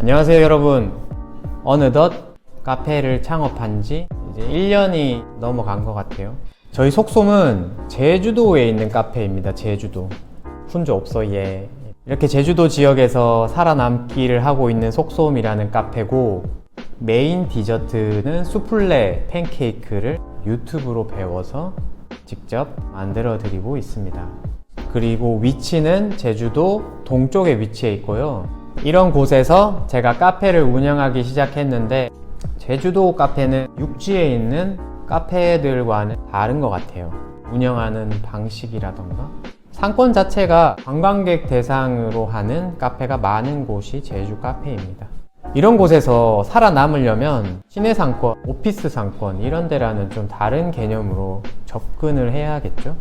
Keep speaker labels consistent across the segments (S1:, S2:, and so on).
S1: 안녕하세요 여러분. 어느덧 카페를 창업한 지 이제 1년이 넘어간 것 같아요. 저희 속솜은 제주도에 있는 카페입니다. 제주도 훈조 없어 예. 이렇게 제주도 지역에서 살아남기를 하고 있는 속솜이라는 카페고, 메인 디저트는 수플레 팬케이크를 유튜브로 배워서 직접 만들어 드리고 있습니다. 그리고 위치는 제주도 동쪽에 위치해 있고요. 이런 곳에서 제가 카페를 운영하기 시작했는데, 제주도 카페는 육지에 있는 카페들과는 다른 것 같아요. 운영하는 방식이라던가 상권 자체가 관광객 대상으로 하는 카페가 많은 곳이 제주 카페입니다. 이런 곳에서 살아남으려면 시내 상권, 오피스 상권 이런 데라는 좀 다른 개념으로 접근을 해야겠죠.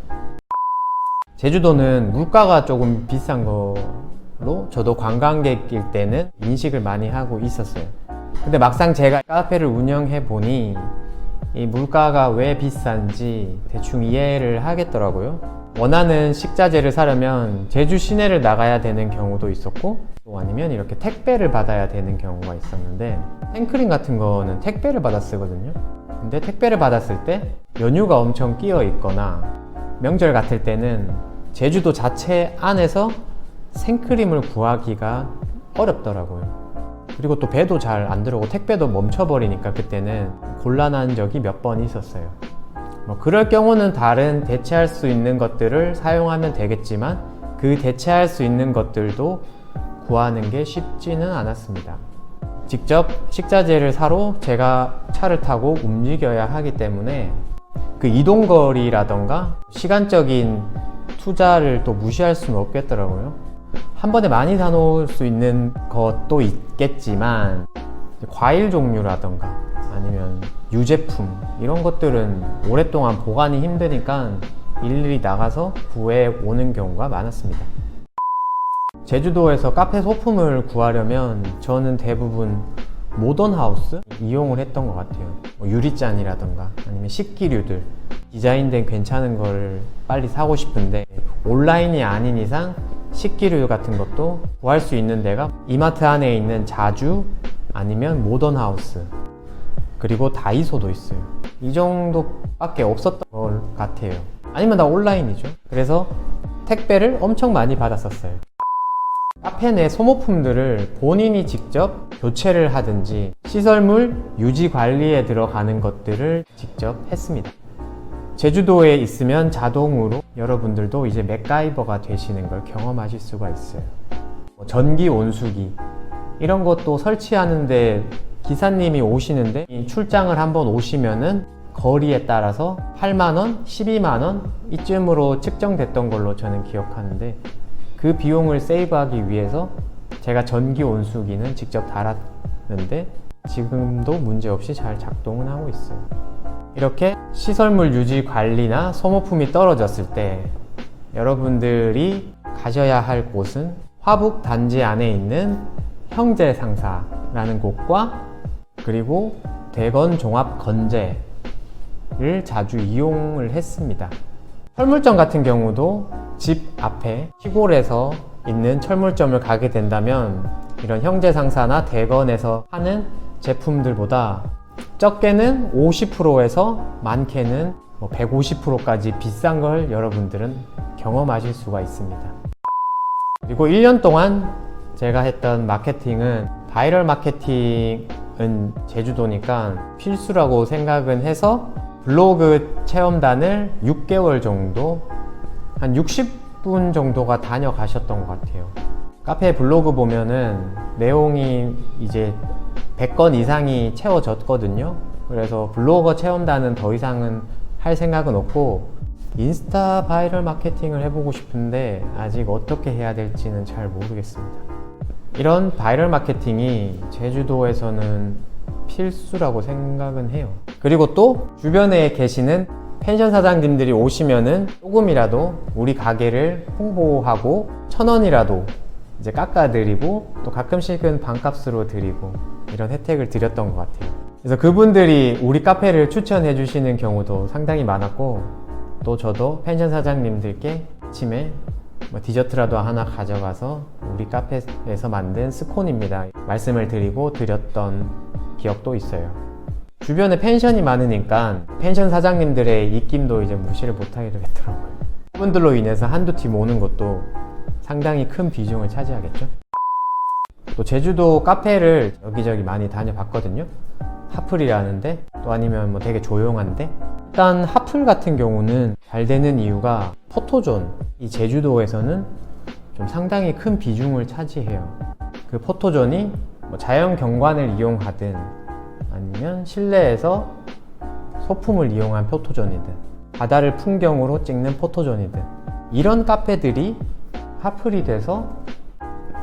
S1: 제주도는 물가가 조금 비싼 거로 저도 관광객일 때는 인식을 많이 하고 있었어요. 근데 막상 제가 카페를 운영해 보니 이 물가가 왜 비싼지 대충 이해를 하겠더라고요. 원하는 식자재를 사려면 제주 시내를 나가야 되는 경우도 있었고, 또 아니면 이렇게 택배를 받아야 되는 경우가 있었는데, 생크림 같은 거는 택배를 받아 쓰거든요. 근데 택배를 받았을 때 연휴가 엄청 끼어 있거나 명절 같을 때는 제주도 자체 안에서 생크림을 구하기가 어렵더라고요. 그리고 또 배도 잘 안 들어오고 택배도 멈춰버리니까 그때는 곤란한 적이 몇 번 있었어요. 그럴 경우는 다른 대체할 수 있는 것들을 사용하면 되겠지만, 그 대체할 수 있는 것들도 구하는 게 쉽지는 않았습니다. 직접 식자재를 사러 제가 차를 타고 움직여야 하기 때문에 그 이동거리라던가 시간적인 투자를 또 무시할 수는 없겠더라고요. 한 번에 많이 사놓을 수 있는 것도 있겠지만, 과일 종류라던가 아니면 유제품 이런 것들은 오랫동안 보관이 힘드니까 일일이 나가서 구해 오는 경우가 많았습니다. 제주도에서 카페 소품을 구하려면 저는 대부분 모던하우스 이용을 했던 것 같아요. 유리잔이라던가 아니면 식기류들, 디자인된 괜찮은 거를 빨리 사고 싶은데 온라인이 아닌 이상 식기류 같은 것도 구할 수 있는 데가 이마트 안에 있는 자주 아니면 모던하우스, 그리고 다이소도 있어요. 이 정도밖에 없었던 것 같아요. 아니면 다 온라인이죠. 그래서 택배를 엄청 많이 받았었어요. 카페 내 소모품들을 본인이 직접 교체를 하든지 시설물 유지 관리에 들어가는 것들을 직접 했습니다. 제주도에 있으면 자동으로 여러분들도 이제 맥가이버가 되시는 걸 경험하실 수가 있어요. 전기 온수기 이런 것도 설치하는데 기사님이 오시는데, 출장을 한번 오시면은 거리에 따라서 8만원, 12만원 이쯤으로 측정됐던 걸로 저는 기억하는데, 그 비용을 세이브하기 위해서 제가 전기 온수기는 직접 달았는데 지금도 문제없이 잘 작동은 하고 있어요. 이렇게 시설물 유지 관리나 소모품이 떨어졌을 때 여러분들이 가셔야 할 곳은 화북 단지 안에 있는 형제상사라는 곳과, 그리고 대건 종합 건재를 자주 이용을 했습니다. 철물점 같은 경우도 집 앞에 시골에서 있는 철물점을 가게 된다면 이런 형제상사나 대건에서 하는 제품들보다 적게는 50%에서 많게는 150%까지 비싼 걸 여러분들은 경험하실 수가 있습니다. 그리고 1년 동안 제가 했던 마케팅은, 바이럴 마케팅은 제주도니까 필수라고 생각은 해서 블로그 체험단을 6개월 정도, 한 60분 정도가 다녀가셨던 것 같아요. 카페 블로그 보면은 내용이 이제 100건 이상이 채워졌거든요. 그래서 블로거 체험단은 더 이상은 할 생각은 없고, 인스타 바이럴 마케팅을 해보고 싶은데 아직 어떻게 해야 될지는 잘 모르겠습니다. 이런 바이럴 마케팅이 제주도에서는 필수라고 생각은 해요. 그리고 또 주변에 계시는 펜션 사장님들이 오시면은 조금이라도 우리 가게를 홍보하고 1,000원이라도 이제 깎아드리고, 또 가끔씩은 반값으로 드리고 이런 혜택을 드렸던 것 같아요. 그래서 그분들이 우리 카페를 추천해 주시는 경우도 상당히 많았고, 또 저도 펜션 사장님들께 아침에 뭐 디저트라도 하나 가져가서 우리 카페에서 만든 스콘입니다 말씀을 드렸던 기억도 있어요. 주변에 펜션이 많으니까 펜션 사장님들의 입김도 이제 무시를 못하게 되겠더라고요. 그분들로 인해서 한두 팀 오는 것도 상당히 큰 비중을 차지하겠죠. 또 제주도 카페를 여기저기 많이 다녀봤거든요. 하플이라는데 또 아니면 뭐 되게 조용한데, 일단 하플 같은 경우는 잘 되는 이유가 포토존, 이 제주도에서는 좀 상당히 큰 비중을 차지해요. 그 포토존이 뭐 자연 경관을 이용하든 아니면 실내에서 소품을 이용한 포토존이든 바다를 풍경으로 찍는 포토존이든 이런 카페들이 하플이 돼서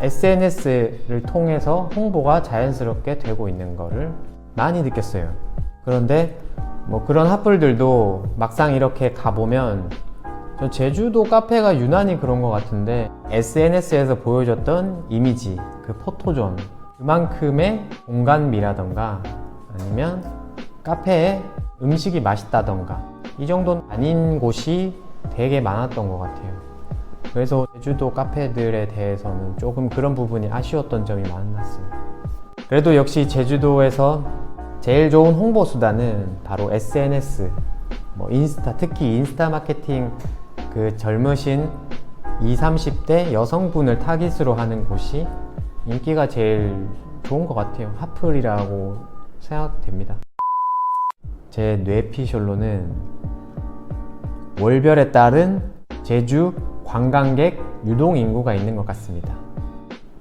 S1: SNS를 통해서 홍보가 자연스럽게 되고 있는 거를 많이 느꼈어요. 그런데 뭐 그런 하플들도 막상 이렇게 가보면 저 제주도 카페가 유난히 그런 것 같은데, SNS에서 보여줬던 이미지, 그 포토존, 그만큼의 공간미라던가 아니면 카페에 음식이 맛있다던가 이 정도는 아닌 곳이 되게 많았던 것 같아요. 그래서 제주도 카페들에 대해서는 조금 그런 부분이 아쉬웠던 점이 많았어요. 그래도 역시 제주도에서 제일 좋은 홍보 수단은 바로 SNS, 뭐 인스타, 특히 인스타 마케팅, 그 젊으신 20, 30대 여성분을 타깃으로 하는 곳이 인기가 제일 좋은 것 같아요. 하플이라고 생각됩니다. 제 뇌피셜로는 월별에 따른 제주 관광객 유동 인구가 있는 것 같습니다.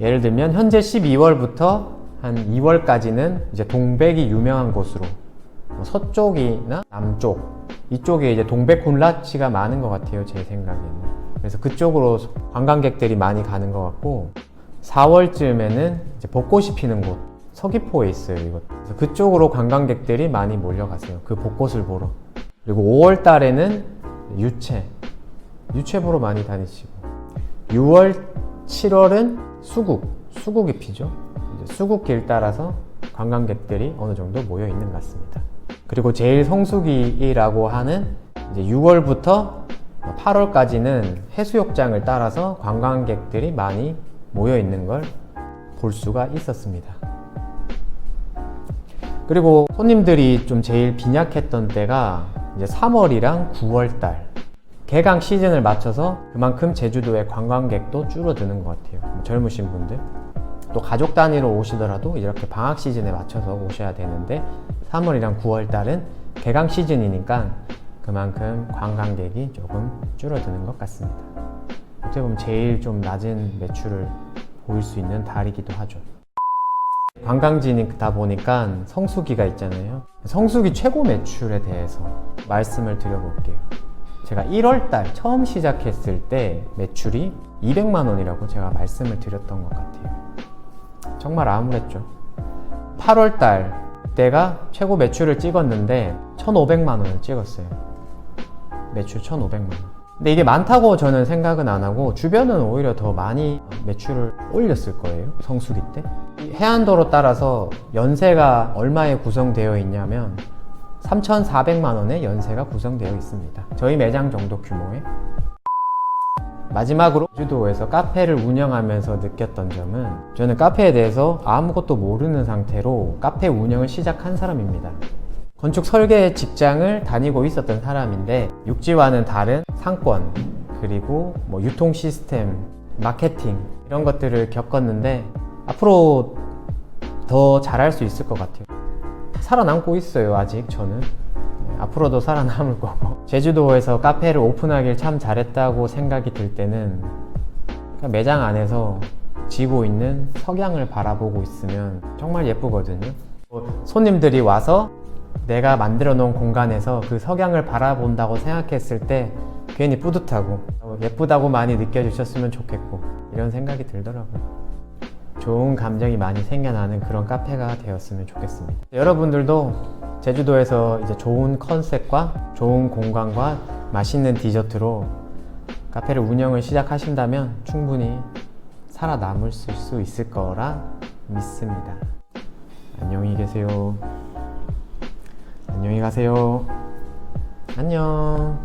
S1: 예를 들면 현재 12월부터 한 2월까지는 이제 동백이 유명한 곳으로, 뭐 서쪽이나 남쪽 이쪽에 이제 동백군라치가 많은 것 같아요, 제 생각에는. 그래서 그쪽으로 관광객들이 많이 가는 것 같고, 4월쯤에는 이제 벚꽃이 피는 곳, 서귀포에 있어요, 이것. 그래서 그쪽으로 관광객들이 많이 몰려가세요, 그 벚꽃을 보러. 그리고 5월 달에는 유채 보러 많이 다니시고, 6월, 7월은 수국이 피죠. 이제 수국길 따라서 관광객들이 어느 정도 모여 있는 것 같습니다. 그리고 제일 성수기라고 하는 이제 6월부터 8월까지는 해수욕장을 따라서 관광객들이 많이 모여 있는 걸 볼 수가 있었습니다. 그리고 손님들이 좀 제일 빈약했던 때가 이제 3월이랑 9월 달. 개강 시즌을 맞춰서 그만큼 제주도의 관광객도 줄어드는 것 같아요. 젊으신 분들, 또 가족 단위로 오시더라도 이렇게 방학 시즌에 맞춰서 오셔야 되는데 3월이랑 9월 달은 개강 시즌이니까 그만큼 관광객이 조금 줄어드는 것 같습니다. 어떻게 보면 제일 좀 낮은 매출을 보일 수 있는 달이기도 하죠. 관광지다 보니까 성수기가 있잖아요. 성수기 최고 매출에 대해서 말씀을 드려볼게요. 제가 1월달 처음 시작했을 때 매출이 200만 원이라고 제가 말씀을 드렸던 것 같아요. 정말 암울했죠. 8월달 때가 최고 매출을 찍었는데 1,500만 원을 찍었어요. 매출 1,500만 원. 근데 이게 많다고 저는 생각은 안 하고, 주변은 오히려 더 많이 매출을 올렸을 거예요, 성수기 때. 해안도로 따라서 연세가 얼마에 구성되어 있냐면 3,400만 원의 연세가 구성되어 있습니다. 저희 매장 정도 규모의. 마지막으로 제주도에서 카페를 운영하면서 느꼈던 점은, 저는 카페에 대해서 아무것도 모르는 상태로 카페 운영을 시작한 사람입니다. 건축 설계 직장을 다니고 있었던 사람인데 육지와는 다른 상권, 그리고 뭐 유통 시스템, 마케팅 이런 것들을 겪었는데 앞으로 더 잘할 수 있을 것 같아요. 살아남고 있어요, 아직 저는. 앞으로도 살아남을 거고. 제주도에서 카페를 오픈하길 참 잘했다고 생각이 들 때는 매장 안에서 지고 있는 석양을 바라보고 있으면 정말 예쁘거든요. 손님들이 와서 내가 만들어 놓은 공간에서 그 석양을 바라본다고 생각했을 때 괜히 뿌듯하고 예쁘다고 많이 느껴주셨으면 좋겠고, 이런 생각이 들더라고요. 좋은 감정이 많이 생겨나는 그런 카페가 되었으면 좋겠습니다. 여러분들도 제주도에서 이제 좋은 컨셉과 좋은 공간과 맛있는 디저트로 카페를 운영을 시작하신다면 충분히 살아남을 수 있을 거라 믿습니다. 안녕히 계세요. 안녕히 가세요. 안녕.